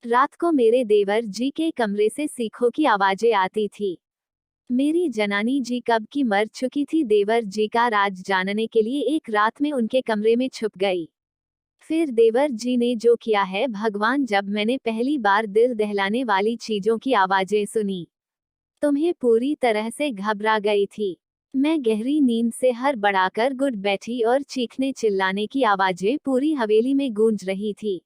रात को मेरे देवर जी के कमरे से सीखों की आवाजें आती थी। मेरी जनानी जी कब की मर चुकी थी। देवर जी का राज जानने के लिए एक रात में उनके कमरे में छुप गई। फिर देवर जी ने जो किया है भगवान, जब मैंने पहली बार दिल दहलाने वाली चीजों की आवाजें सुनी, तुम्हें पूरी तरह से घबरा गई थी। मैं गहरी नींद से हड़बड़ाकर गुट बैठी और चीखने चिल्लाने की आवाजें पूरी हवेली में गूंज रही थी।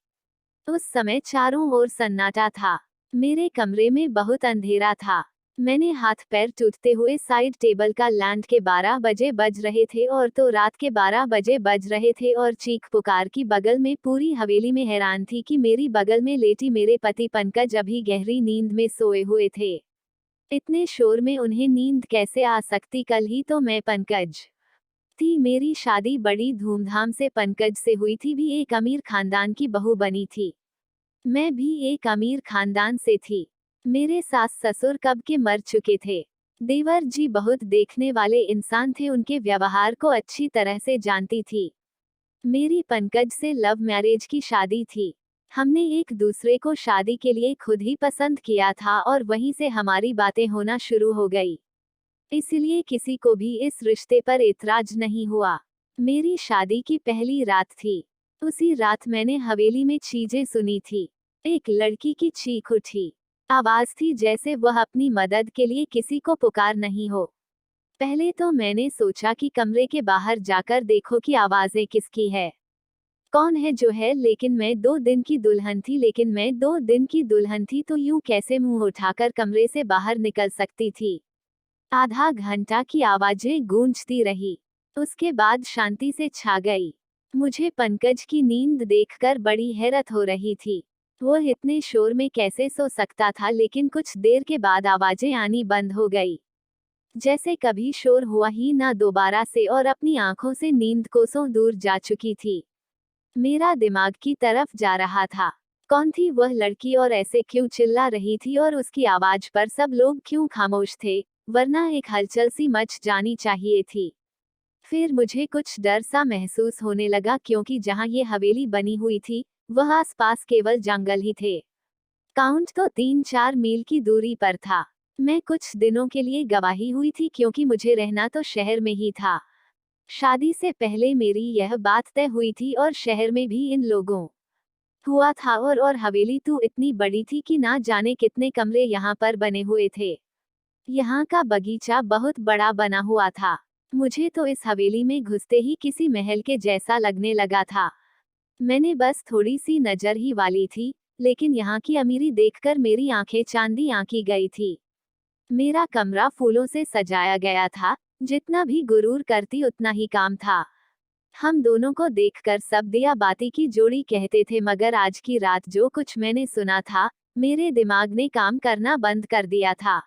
उस समय चारों ओर सन्नाटा था। मेरे कमरे में बहुत अंधेरा था। मैंने हाथ पैर टूटते हुए साइड टेबल का लैंड के 12 बजे बज रहे थे और तो रात के 12 बजे बज रहे थे और चीख पुकार की बगल में पूरी हवेली में हैरान थी कि मेरी बगल में लेटी मेरे पति पंकज अभी गहरी नींद में सोए हुए थे। इतने शोर में उन्हें नींद कैसे आ सकती? कल ही तो मैं पंकज थी। मेरी शादी बड़ी धूमधाम से पंकज से हुई थी, भी एक अमीर खानदान की बहू बनी थी। मैं भी एक अमीर खानदान से थी। मेरे सास ससुर कब के मर चुके थे। देवर जी बहुत देखने वाले इंसान थे, उनके व्यवहार को अच्छी तरह से जानती थी। मेरी पंकज से लव मैरिज की शादी थी। हमने एक दूसरे को शादी के लिए खुद ही पसंद किया था और वहीं से हमारी बातें होना शुरू हो गई। इसलिए किसी को भी इस रिश्ते पर एतराज नहीं हुआ। मेरी शादी की पहली रात थी। उसी रात मैंने हवेली में चीजें सुनी थी। एक लड़की की चीख उठी। आवाज थी जैसे वह अपनी मदद के लिए किसी को पुकार नहीं हो। पहले तो मैंने सोचा कि कमरे के बाहर जाकर देखो कि आवाजें किसकी है, कौन है जो है, लेकिन मैं 2 दिन की दुल्हन थी तो यूं कैसे मुंह उठाकर कमरे से बाहर निकल सकती थी। आधा घंटा की आवाजें गूंजती रही। उसके बाद शांति से छा गई। मुझे पंकज की नींद देखकर बड़ी हैरत हो रही थी। वह इतने शोर में कैसे सो सकता था? लेकिन कुछ देर के बाद आवाजें आनी बंद हो गई, जैसे कभी शोर हुआ ही ना दोबारा से, और अपनी आंखों से नींद कोसों दूर जा चुकी थी। मेरा दिमाग की तरफ जा रहा था, कौन थी वह लड़की और ऐसे क्यों चिल्ला रही थी और उसकी आवाज पर सब लोग क्यों खामोश थे, वरना एक हलचल सी मच जानी चाहिए थी। फिर मुझे कुछ डर सा महसूस होने लगा, क्योंकि जहां ये हवेली बनी हुई थी वह आसपास केवल जंगल ही थे। काउंट तो 3-4 मील की दूरी पर था। मैं कुछ दिनों के लिए गवाही हुई थी, क्योंकि मुझे रहना तो शहर में ही था। शादी से पहले मेरी यह बात तय हुई थी और शहर में भी इन लोगों हुआ था। और हवेली तो इतनी बड़ी थी कि ना जाने कितने कमरे यहाँ पर बने हुए थे। यहाँ का बगीचा बहुत बड़ा बना हुआ था। मुझे तो इस हवेली में घुसते ही किसी महल के जैसा लगने लगा था। मैंने बस थोड़ी सी नजर ही वाली थी, लेकिन यहाँ की अमीरी देखकर मेरी आंखें चांदी आंकी गई थी। मेरा कमरा फूलों से सजाया गया था। जितना भी गुरूर करती उतना ही काम था। हम दोनों को देखकर सब दिया बाती की जोड़ी कहते थे, मगर आज की रात जो कुछ मैंने सुना था, मेरे दिमाग ने काम करना बंद कर दिया था।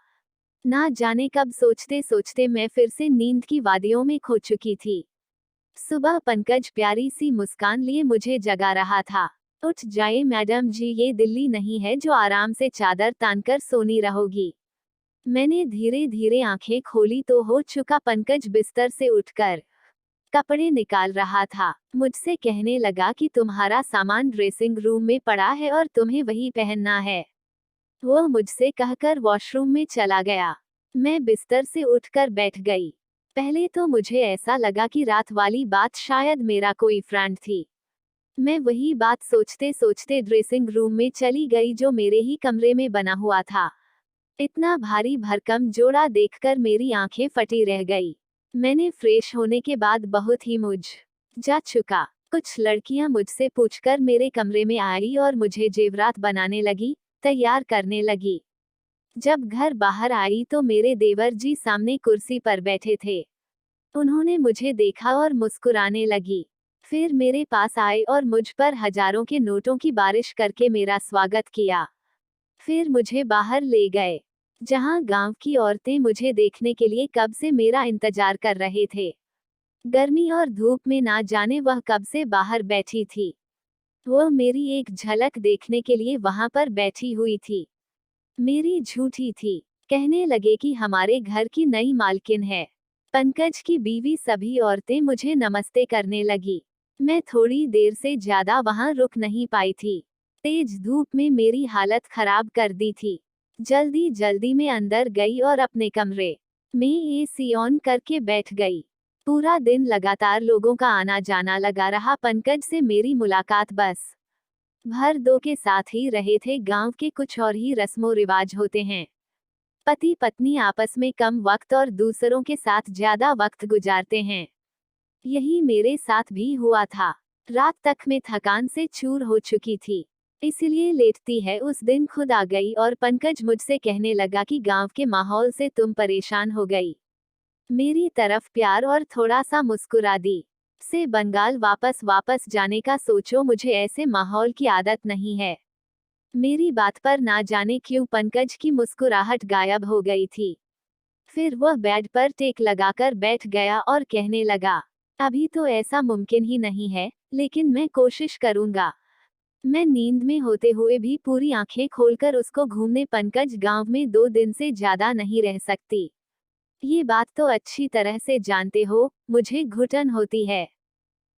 ना जाने कब सोचते सोचते मैं फिर से नींद की वादियों में खो चुकी थी। सुबह पंकज प्यारी सी मुस्कान लिए मुझे जगा रहा था। उठ जाए मैडम जी, ये दिल्ली नहीं है जो आराम से चादर तानकर सोनी रहोगी। मैंने धीरे धीरे आंखें खोली तो हो चुका पंकज बिस्तर से उठकर कपड़े निकाल रहा था। मुझसे कहने लगा कि तुम्हारा सामान ड्रेसिंग रूम में पड़ा है और तुम्हें वही पहनना है। वो मुझसे कहकर वॉशरूम में चला गया। मैं बिस्तर से उठकर बैठ गई। पहले तो मुझे ऐसा लगा कि रात वाली बात शायद मेरा कोई फ्रेंड थी। मैं वही बात सोचते सोचते ड्रेसिंग रूम में चली गई, जो मेरे ही कमरे में बना हुआ था। इतना भारी भरकम जोड़ा देखकर मेरी आंखें फटी रह गई। मैंने फ्रेश होने के बाद बहुत ही मुझ जा चुका। कुछ लड़कियां मुझसे पूछकर मेरे कमरे में आई और मुझे जेवरात बनाने लगी, तैयार करने लगी। जब घर बाहर आई तो मेरे देवर जी सामने कुर्सी पर बैठे थे। उन्होंने मुझे देखा और मुस्कुराने लगी। फिर मेरे पास आए और मुझ पर हजारों के नोटों की बारिश करके मेरा स्वागत किया। फिर मुझे बाहर ले गए, जहां गांव की औरतें मुझे देखने के लिए कब से मेरा इंतजार कर रहे थे। गर्मी और धूप में ना जाने वह कब से बाहर बैठी थी। वह मेरी एक झलक देखने के लिए वहां पर बैठी हुई थी। मेरी झूठी थी। कहने लगे कि हमारे घर की नई मालकिन है। पंकज की बीवी। सभी औरतें मुझे नमस्ते करने लगी। मैं थोड़ी देर से ज्यादा वहां रुक नहीं पाई थी। तेज धूप में मेरी हालत खराब कर दी थी। जल्दी जल्दी में अंदर गई और अपने कमरे में एसी ऑन करके बैठ गई। पूरा दिन लगातार लोगों का आना जाना लगा रहा। पंकज से मेरी मुलाकात बस भर दो के साथ ही रहे थे। गांव के कुछ और ही रस्मों रिवाज होते हैं। पति पत्नी आपस में कम वक्त और दूसरों के साथ ज्यादा वक्त गुजारते हैं। यही मेरे साथ भी हुआ था। रात तक में थकान से चूर हो चुकी थी, इसलिए लेटती है उस दिन खुद आ गई और पंकज मुझसे कहने लगा कि गांव के माहौल से तुम परेशान हो गई। मेरी तरफ प्यार और थोड़ा सा मुस्कुरा दी। से बंगाल वापस जाने का सोचो, मुझे ऐसे माहौल की आदत नहीं है। मेरी बात पर ना जाने क्यों पंकज की मुस्कुराहट गायब हो गई थी। फिर वह बेड पर टेक लगाकर बैठ गया और कहने लगा, अभी तो ऐसा मुमकिन ही नहीं है, लेकिन मैं कोशिश करूंगा। मैं नींद में होते हुए भी पूरी आंखें खोलकर उसको घूमने। पंकज, गांव में 2 दिन से ज्यादा नहीं रह सकती। ये बात तो अच्छी तरह से जानते हो, मुझे घुटन होती है।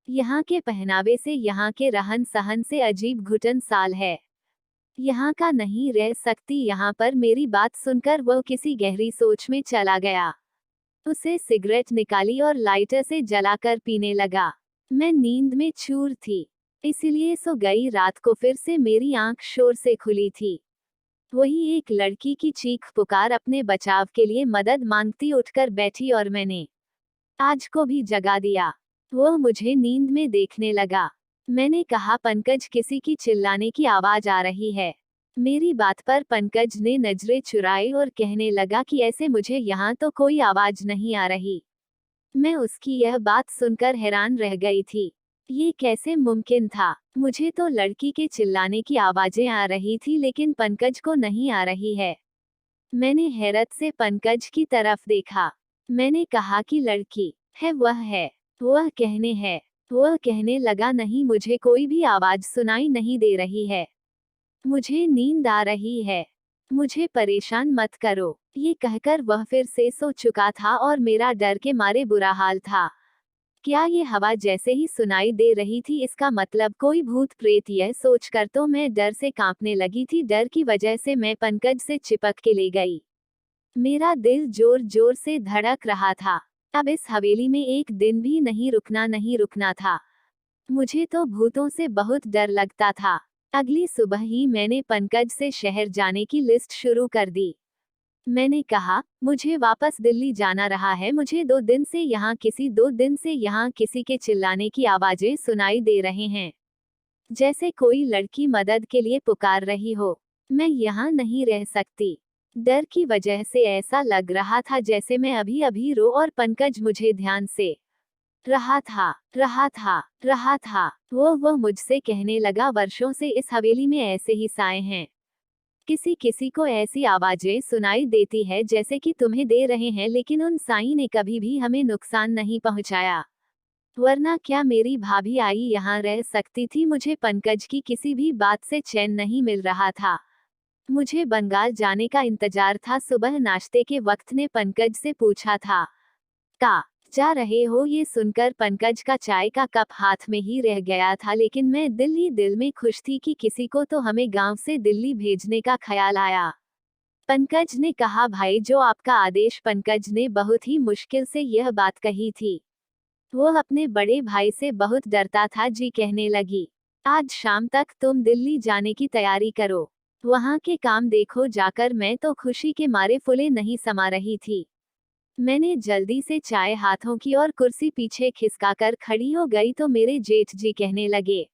यहाँ के पहनावे से, यहाँ के रहन सहन से अजीब घुटन साल है। यहाँ का नहीं रह सकती यहाँ पर। मेरी बात सुनकर वह किसी गहरी सोच में चला गया। उसे सिगरेट निकाली और लाइटर से जलाकर पीने लगा। मैं नींद में चूर थी, इसलिए सो गई। रात को फिर से मेरी आंख शोर से खुली थी। वही एक लड़की की चीख पुकार, अपने बचाव के लिए मदद मांगती उठकर बैठी और मैंने आज को भी जगा दिया। वह मुझे नींद में देखने लगा। मैंने कहा, पंकज, किसी की चिल्लाने की आवाज आ रही है। मेरी बात पर पंकज ने नजरें चुराई और कहने लगा कि ऐसे मुझे यहाँ तो कोई आवाज नहीं आ रही। मैं उसकी यह बात सुनकर हैरान रह गई थी। ये कैसे मुमकिन था? मुझे तो लड़की के चिल्लाने की आवाजें आ रही थी, लेकिन पंकज को नहीं आ रही है। मैंने हैरत से पंकज की तरफ देखा। मैंने कहा कि लड़की है, वह है। वह कहने लगा, नहीं, मुझे कोई भी आवाज सुनाई नहीं दे रही है। मुझे नींद आ रही है। मुझे परेशान मत करो। ये कहकर वह फिर से सो चुका था और मेरा डर के मारे बुरा हाल था। क्या ये हवा जैसे ही सुनाई दे रही थी, इसका मतलब कोई भूत प्रेत? यह सोचकर तो मैं डर से कांपने लगी थी। डर की वजह से मैं पंकज से चिपक के ले गई। मेरा दिल जोर जोर से धड़क रहा था। अब इस हवेली में एक दिन भी नहीं रुकना था। मुझे तो भूतों से बहुत डर लगता था। अगली सुबह ही मैंने पंकज से शहर जाने की लिस्ट शुरू कर दी। मैंने कहा, मुझे वापस दिल्ली जाना रहा है। मुझे 2 दिन से यहाँ किसी के चिल्लाने की आवाजें सुनाई दे रहे हैं, जैसे कोई लड़की मदद के लिए पुकार रही हो। मैं यहाँ नहीं रह सकती। डर की वजह से ऐसा लग रहा था जैसे मैं अभी अभी रो और पंकज मुझे ध्यान से रहा था। वो मुझसे कहने लगा, वर्षों से इस हवेली में ऐसे ही साए हैं। किसी किसी को ऐसी आवाजें सुनाई देती है जैसे कि तुम्हें दे रहे हैं, लेकिन उन साई ने कभी भी हमें नुकसान नहीं पहुंचाया। वरना क्या मेरी भाभी आई यहाँ रह सकती थी? मुझे पंकज की किसी भी बात से चैन नहीं मिल रहा था। मुझे बंगाल जाने का इंतजार था। सुबह नाश्ते के वक्त ने पंकज से पूछा था, का जा रहे हो? ये सुनकर पंकज का चाय का कप हाथ में ही रह गया था, लेकिन मैं दिल में खुश थी कि किसी को तो हमें गांव से दिल्ली भेजने का ख्याल आया। पंकज ने कहा, भाई, जो आपका आदेश। पंकज ने बहुत ही मुश्किल से यह बात कही थी। वह अपने बड़े भाई से बहुत डरता था। जी कहने लगी, आज शाम तक तुम दिल्ली जाने की तैयारी करो, वहां के काम देखो जाकर। मैं तो खुशी के मारे फुले नहीं समा रही थी। मैंने जल्दी से चाय हाथों की और कुर्सी पीछे खिसकाकर खड़ी हो गई तो मेरे जेठ जी कहने लगे,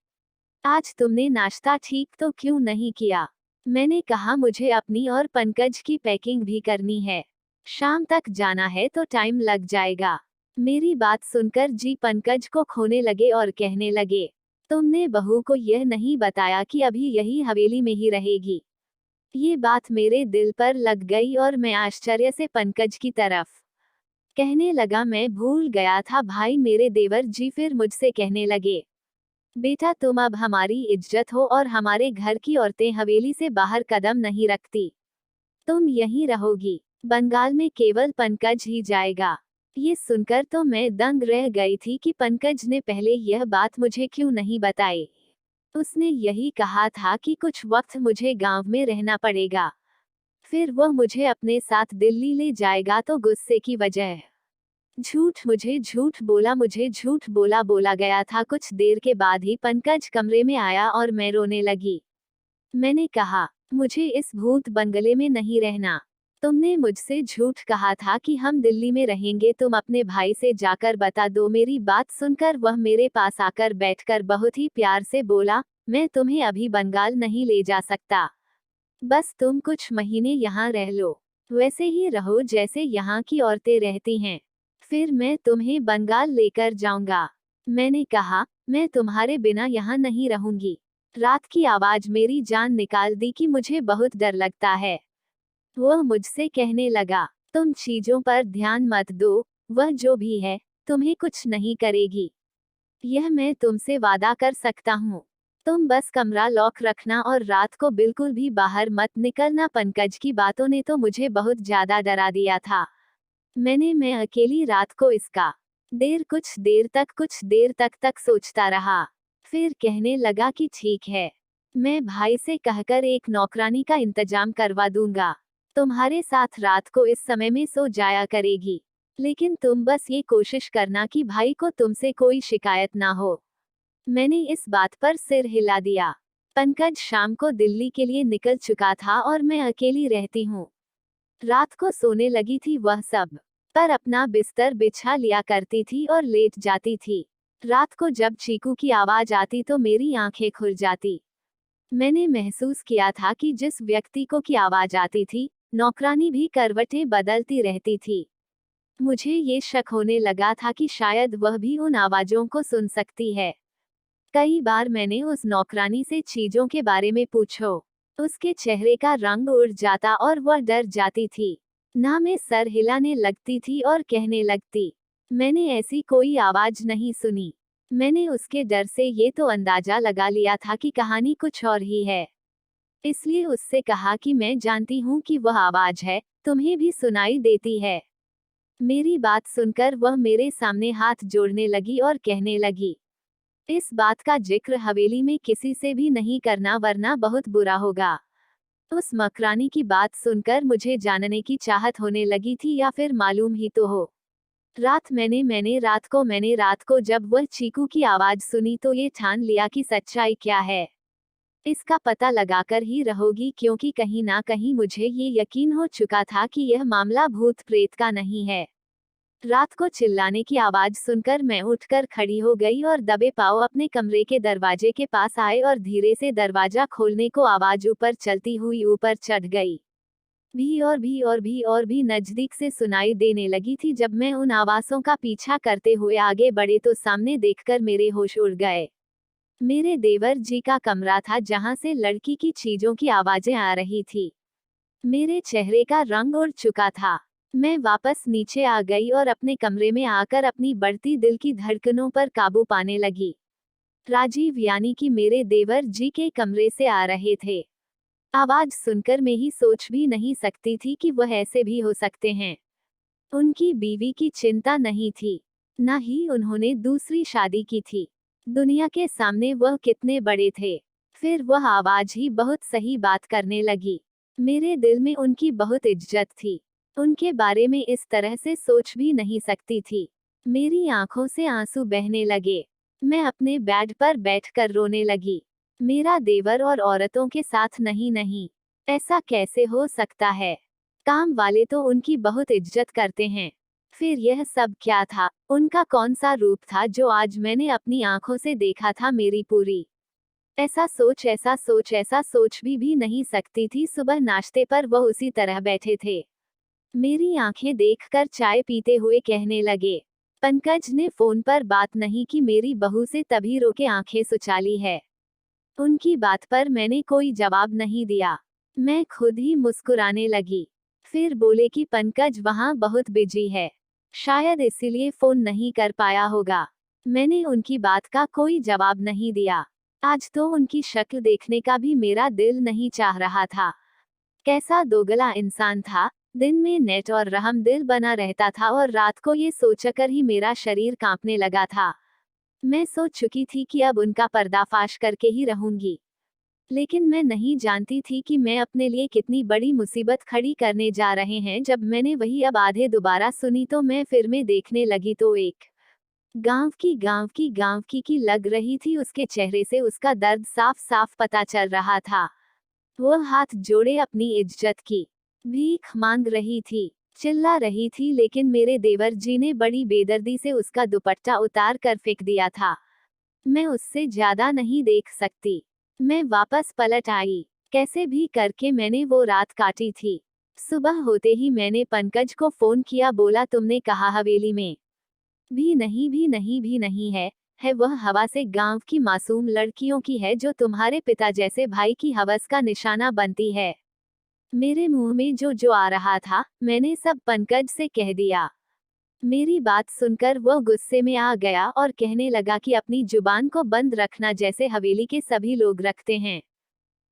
आज तुमने नाश्ता ठीक तो क्यों नहीं किया? मैंने कहा, मुझे अपनी और पंकज की पैकिंग भी करनी है। शाम तक जाना है तो टाइम लग जाएगा। मेरी बात सुनकर जी पंकज को खोने लगे और कहने लगे, तुमने बहू को यह नहीं बताया कि अभी यही हवेली में ही रहेगी? ये बात मेरे दिल पर लग गई और मैं आश्चर्य से पंकज की तरफ कहने लगा, मैं भूल गया था भाई। मेरे देवर जी फिर मुझसे कहने लगे, बेटा, तुम अब हमारी इज्जत हो और हमारे घर की औरतें हवेली से बाहर कदम नहीं रखती। तुम यहीं रहोगी। बंगाल में केवल पंकज ही जाएगा। ये सुनकर तो मैं दंग रह गई थी कि पंकज ने पहले यह बात मुझे क्यों नहीं बताई। उसने यही कहा था कि कुछ वक्त मुझे गांव में रहना पड़ेगा, फिर वह मुझे अपने साथ दिल्ली ले जाएगा। तो गुस्से की वजह मुझे झूठ बोला बोला गया था। कुछ देर के बाद ही पंकज कमरे में आया और मैं रोने लगी। मैंने कहा, मुझे इस भूत बंगले में नहीं रहना। तुमने मुझसे झूठ कहा था कि हम दिल्ली में रहेंगे। तुम अपने भाई से जाकर बता दो। मेरी बात सुनकर वह मेरे पास आकर बैठकर बहुत ही प्यार से बोला, मैं तुम्हें अभी बंगाल नहीं ले जा सकता। बस तुम कुछ महीने यहाँ रह लो, वैसे ही रहो जैसे यहाँ की औरतें रहती हैं, फिर मैं तुम्हें बंगाल लेकर जाऊंगा। मैंने कहा, मैं तुम्हारे बिना यहाँ नहीं रहूंगी। रात की आवाज मेरी जान निकाल दी कि मुझे बहुत डर लगता है। वह मुझसे कहने लगा, तुम चीजों पर ध्यान मत दो, वह जो भी है तुम्हें कुछ नहीं करेगी, यह मैं तुमसे वादा कर सकता हूँ। तुम बस कमरा लॉक रखना और रात को बिल्कुल भी बाहर मत निकलना। पंकज की बातों ने तो मुझे बहुत ज्यादा डरा दिया था। मैं अकेली रात को इसका कुछ देर तक सोचता रहा। फिर कहने लगा कि ठीक है, मैं भाई से कहकर एक नौकरानी का इंतजाम करवा दूंगा, तुम्हारे साथ रात को इस समय में सो जाया करेगी। लेकिन तुम बस ये कोशिश करना कि भाई को तुमसे कोई शिकायत ना हो। मैंने इस बात पर सिर हिला दिया। पंकज शाम को दिल्ली के लिए निकल चुका था और मैं अकेली रहती हूँ। रात को सोने लगी थी वह सब, पर अपना बिस्तर बिछा लिया करती थी और लेट जाती थी। रात को जब चीकू की आवाज आती तो मेरी आंखें खुल जाती। मैंने महसूस किया था कि जिस व्यक्ति को की आवाज आती थी, नौकरानी भी करवटें बदलती रहती थी। मुझे ये शक होने लगा था कि शायद वह भी उन आवाजों को सुन सकती है। कई बार मैंने उस नौकरानी से चीजों के बारे में पूछो, उसके चेहरे का रंग उड़ जाता और वह डर जाती थी। ना मैं सर हिलाने लगती थी और कहने लगती, मैंने ऐसी कोई आवाज नहीं सुनी। मैंने उसके डर से ये तो अंदाजा लगा लिया था कि कहानी कुछ और ही है। इसलिए उससे कहा कि मैं जानती हूँ कि वह आवाज है, तुम्हें भी सुनाई देती है। मेरी बात सुनकर वह मेरे सामने हाथ जोड़ने लगी और कहने लगी, इस बात का जिक्र हवेली में किसी से भी नहीं करना वरना बहुत बुरा होगा। उस मकरानी की बात सुनकर मुझे जानने की चाहत होने लगी थी, या फिर मालूम ही तो हो। मैंने रात को जब वह चीकू की आवाज सुनी तो ये ठान लिया कि सच्चाई क्या है, इसका पता लगाकर ही रहोगी, क्योंकि कहीं ना कहीं मुझे ये यकीन हो चुका था कि यह मामला भूत प्रेत का नहीं है। रात को चिल्लाने की आवाज सुनकर मैं उठकर खड़ी हो गई और दबे पांव अपने कमरे के दरवाजे के पास आए और धीरे से दरवाजा खोलने को आवाज ऊपर चलती हुई ऊपर चढ़ गई। भी नजदीक से सुनाई देने लगी थी। जब मैं उन आवाजों का पीछा करते हुए आगे बढ़े तो सामने देखकर मेरे होश उड़ गए। मेरे देवर जी का कमरा था जहां से लड़की की चीजों की आवाजें आ रही थी। मेरे चेहरे का रंग उड़ चुका था। मैं वापस नीचे आ गई और अपने कमरे में आकर अपनी बढ़ती दिल की धड़कनों पर काबू पाने लगी। राजीव यानी कि मेरे देवर जी के कमरे से आ रहे थे। आवाज सुनकर मैं ही सोच भी नहीं सकती थी कि वह ऐसे भी हो सकते हैं। उनकी बीवी की चिंता नहीं थी, न ही उन्होंने दूसरी शादी की थी। दुनिया के सामने वह कितने बड़े थे। फिर वह आवाज ही बहुत सही बात करने लगी। मेरे दिल में उनकी बहुत इज्जत थी। उनके बारे में इस तरह से सोच भी नहीं सकती थी। मेरी आंखों से आंसू बहने लगे। मैं अपने बेड पर बैठकर रोने लगी। मेरा देवर और औरतों के साथ नहीं, ऐसा कैसे हो सकता है? काम वाले तो उनकी बहुत इज्जत करते हैं। फिर यह सब क्या था? उनका कौन सा रूप था जो आज मैंने अपनी आंखों से देखा था? मेरी पूरी ऐसा सोच भी नहीं सकती थी। सुबह नाश्ते पर वह उसी तरह बैठे थे। मेरी आंखें देखकर चाय पीते हुए कहने लगे, पंकज ने फोन पर बात नहीं की मेरी बहू से, तभी रोके आंखें सुचाली है। उनकी बात पर मैंने कोई जवाब नहीं दिया। मैं खुद ही मुस्कुराने लगी। फिर बोले कि पंकज वहां बहुत बिजी है, शायद इसीलिए फोन नहीं कर पाया होगा। मैंने उनकी बात का कोई जवाब नहीं दिया। आज तो उनकी शक्ल देखने का भी मेरा दिल नहीं चाह रहा था। कैसा दोगला इंसान था। दिन में नेट और रहम दिल बना रहता था और रात को ये सोचकर ही मेरा शरीर कांपने लगा था। मैं सोच चुकी थी कि अब उनका पर्दाफाश करके ही रहूंगी, लेकिन मैं नहीं जानती थी कि मैं अपने लिए कितनी बड़ी मुसीबत खड़ी करने जा रहे हैं। जब मैंने वही अब आधे दोबारा सुनी तो मैं फिर में देखने लगी तो एक गांव की लग रही थी। उसके चेहरे से उसका दर्द साफ साफ पता चल रहा था। वह हाथ जोड़े अपनी इज्जत की भीख मांग रही थी, चिल्ला रही थी, लेकिन मेरे देवर जी ने बड़ी बेदर्दी से उसका दुपट्टा उतार कर फेंक दिया था। मैं उससे ज्यादा नहीं देख सकती। मैं वापस पलट आई। कैसे भी करके मैंने वो रात काटी थी। सुबह होते ही मैंने पंकज को फोन किया, बोला तुमने कहा हवेली में भी नहीं है वह हवा से गांव की मासूम लड़कियों की है जो तुम्हारे पिता जैसे भाई की हवस का निशाना बनती है। मेरे मुंह में जो जो आ रहा था मैंने सब पंकज से कह दिया। मेरी बात सुनकर वह गुस्से में आ गया और कहने लगा कि अपनी जुबान को बंद रखना, जैसे हवेली के सभी लोग रखते हैं,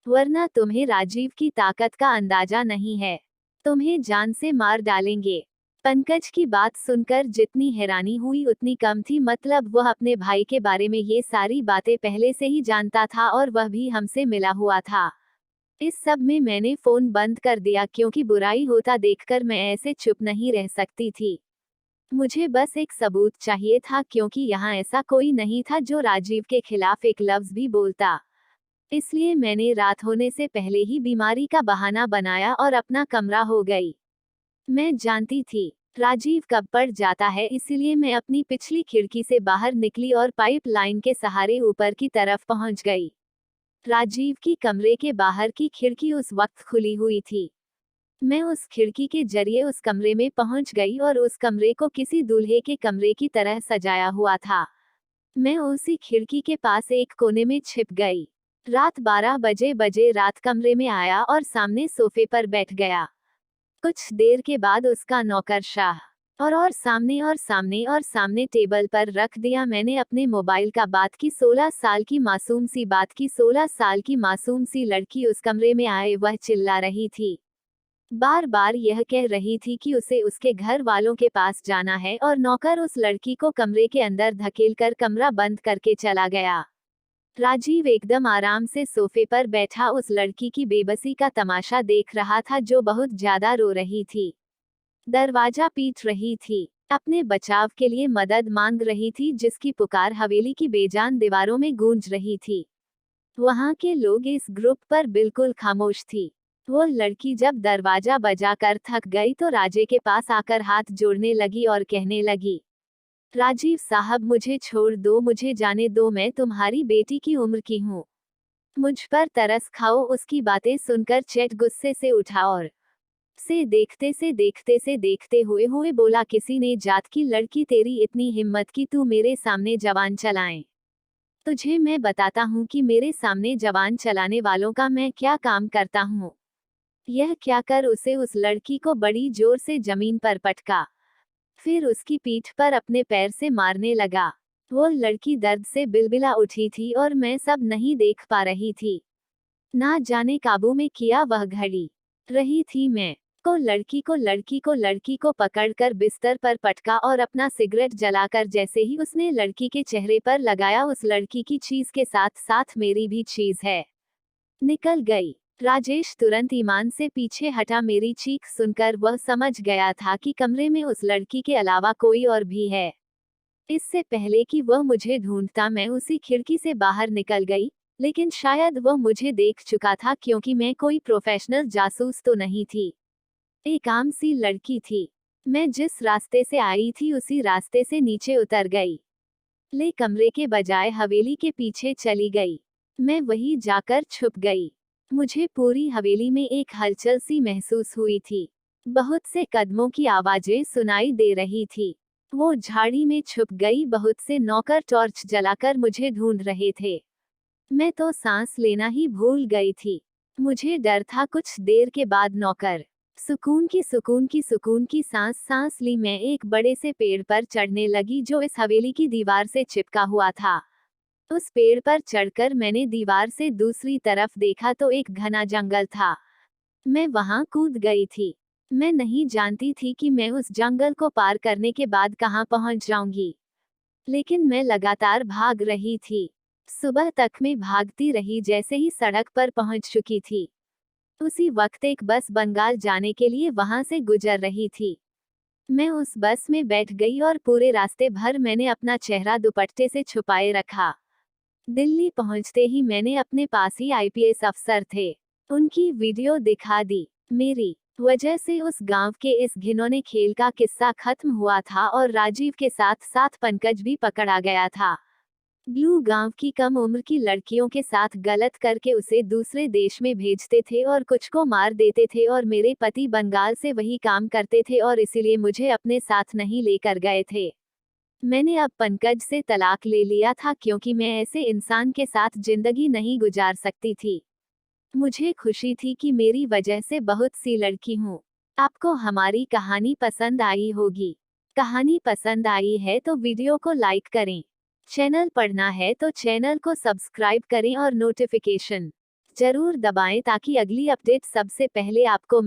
वरना तुम्हें राजीव की ताकत का अंदाजा नहीं है, तुम्हें जान से मार डालेंगे। पंकज की बात सुनकर जितनी हैरानी हुई उतनी कम थी। मतलब वह अपने भाई के बारे में ये सारी बातें पहले से ही जानता था और वह भी हमसे मिला हुआ था। इस सब में मैंने फोन बंद कर दिया क्योंकि बुराई होता देखकर मैं ऐसे चुप नहीं रह सकती थी। मुझे बस एक सबूत चाहिए था, क्योंकि यहाँ ऐसा कोई नहीं था जो राजीव के खिलाफ एक लफ्ज भी बोलता। इसलिए मैंने रात होने से पहले ही बीमारी का बहाना बनाया और अपना कमरा हो गई। मैं जानती थी राजीव कब पड़ जाता है, इसलिए मैं अपनी पिछली खिड़की से बाहर निकली और पाइप लाइन के सहारे ऊपर की तरफ पहुंच गई। राजीव की कमरे के बाहर की खिड़की उस वक्त खुली हुई थी। मैं उस खिड़की के जरिए उस कमरे में पहुंच गई और उस कमरे को किसी दूल्हे के कमरे की तरह सजाया हुआ था। मैं उसी खिड़की के पास एक कोने में छिप गई। रात 12 बजे रात कमरे में आया और सामने सोफे पर बैठ गया। कुछ देर के बाद उसका नौकर शाह और सामने टेबल पर रख दिया। मैंने अपने मोबाइल का बात की 16 साल की मासूम सी बात की 16 साल की मासूम सी लड़की उस कमरे में आए वह चिल्ला रही थी, बार बार यह कह रही थी कि उसे उसके घर वालों के पास जाना है, और नौकर उस लड़की को कमरे के अंदर धकेलकर कमरा बंद करके चला गया। राजीव एकदम आराम से सोफे पर बैठा उस लड़की की बेबसी का तमाशा देख रहा था जो बहुत ज्यादा रो रही थी, दरवाजा पीट रही थी, अपने बचाव के लिए मदद मांग रही थी, जिसकी पुकार हवेली की बेजान दीवारों में गूंज रही थी। वहां के लोग इस ग्रुप पर बिल्कुल खामोश थी। वो लड़की जब दरवाजा बजाकर थक गई तो राजे के पास आकर हाथ जोड़ने लगी और कहने लगी, राजीव साहब मुझे छोड़ दो, मुझे जाने दो, मैं तुम्हारी बेटी की उम्र की हूँ, मुझ पर तरस खाओ। उसकी बातें सुनकर चेट गुस्से से उठा और से देखते हुए बोला, किसी ने जात की लड़की तेरी इतनी हिम्मत की तू मेरे सामने जवान चलाए। तुझे मैं बताता हूँ कि मेरे सामने जवान चलाने वालों का मैं क्या काम करता हूँ। यह क्या कर उसे उस लड़की को बड़ी जोर से जमीन पर पटका, फिर उसकी पीठ पर अपने पैर से मारने लगा। वो लड़की दर्द से बिलबिला उठी थी और मैं सब नहीं देख पा रही थी। ना जाने काबू में किया वह घड़ी रही थी मैं लड़की को पकड़कर बिस्तर पर पटका और अपना सिगरेट जलाकर जैसे ही उसने लड़की के चेहरे पर लगाया, उस लड़की की चीज के साथ साथ मेरी भी चीज है निकल गई। राजेश तुरंत ईमान से पीछे हटा। मेरी चीख सुनकर वह समझ गया था कि कमरे में उस लड़की के अलावा कोई और भी है। इससे पहले कि वह मुझे ढूंढता मैं उसी खिड़की से बाहर निकल गई, लेकिन शायद वह मुझे देख चुका था क्योंकि मैं कोई प्रोफेशनल जासूस तो नहीं थी, एक आम सी लड़की थी। मैं जिस रास्ते से आई थी उसी रास्ते से नीचे उतर गई, ले कमरे के बजाय हवेली के पीछे चली गई। मैं वहीं जाकर छुप गई। मुझे पूरी हवेली में एक हलचल सी महसूस हुई थी। बहुत से कदमों की आवाजें सुनाई दे रही थी। वो झाड़ी में छुप गई। बहुत से नौकर टॉर्च जलाकर मुझे ढूंढ रहे थे। मैं तो सांस लेना ही भूल गई थी। मुझे डर था। कुछ देर के बाद नौकर सुकून की सांस ली। मैं एक बड़े से पेड़ पर चढ़ने लगी जो इस हवेली की दीवार से चिपका हुआ था। उस पेड़ पर चढ़कर मैंने दीवार से दूसरी तरफ देखा तो एक घना जंगल था। मैं वहां कूद गई थी। मैं नहीं जानती थी कि मैं उस जंगल को पार करने के बाद कहां पहुंच जाऊंगी। लेकिन मैं लगातार भाग रही थी। सुबह तक मैं भागती रही, जैसे ही सड़क पर पहुंच चुकी थी उसी वक्त एक बस बंगाल जाने के लिए वहां से गुजर रही थी। मैं उस बस में बैठ गई और पूरे रास्ते भर मैंने अपना चेहरा दुपट्टे से छुपाए रखा। दिल्ली पहुंचते ही मैंने अपने पास ही आईपीएस अफसर थे, उनकी वीडियो दिखा दी। मेरी वजह से उस गांव के इस घिनौने खेल का किस्सा खत्म हुआ था और राजीव के साथ साथ पंकज भी पकड़ा गया था। ब्लू गांव की कम उम्र की लड़कियों के साथ गलत करके उसे दूसरे देश में भेजते थे और कुछ को मार देते थे, और मेरे पति बंगाल से वही काम करते थे और इसीलिए मुझे अपने साथ नहीं लेकर गए थे। मैंने अब पंकज से तलाक ले लिया था क्योंकि मैं ऐसे इंसान के साथ जिंदगी नहीं गुजार सकती थी। मुझे खुशी थी कि मेरी वजह से बहुत सी लड़की हूँ। आपको हमारी कहानी पसंद आई होगी। कहानी पसंद आई है तो वीडियो को लाइक करें। चैनल पढ़ना है तो चैनल को सब्सक्राइब करें और नोटिफिकेशन जरूर दबाएं ताकि अगली अपडेट सबसे पहले आपको